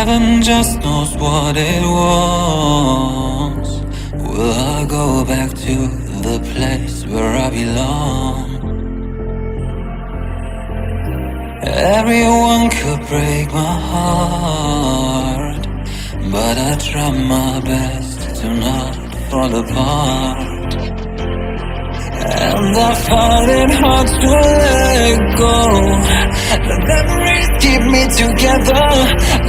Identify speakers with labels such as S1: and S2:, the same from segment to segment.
S1: Heaven just knows what it wants. Will I go back to the place where I belong? Everyone could break my heart, but I try my best to not fall apart. And I find it hard to let go. The memories keep me together.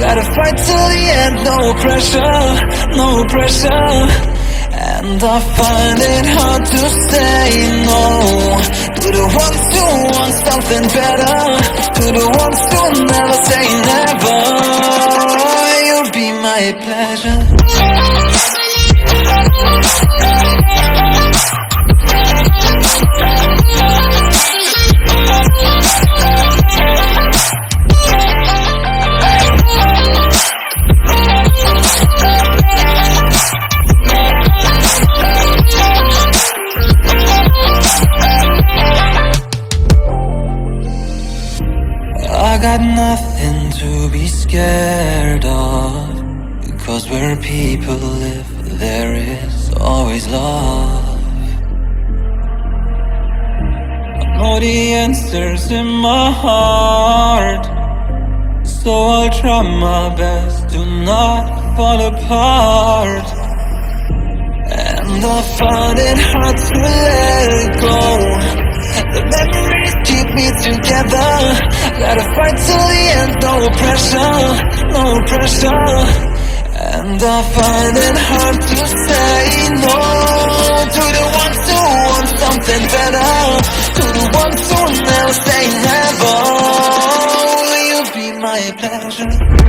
S1: Gotta fight till the end, no pressure, no pressure. And I find it hard to say no to the ones who want something better, to the ones who never say never. You'll be my pleasure. I got nothing to be scared of, because where people live, there is always love. I know the answers in my heart, so I'll try my best to not fall apart. And I find it hard to let go. The memories keep me together. Gotta fight till the end, no pressure, no pressure. And I find it hard to say no to the ones who want something better, to the ones who never say never. Will you be my pleasure?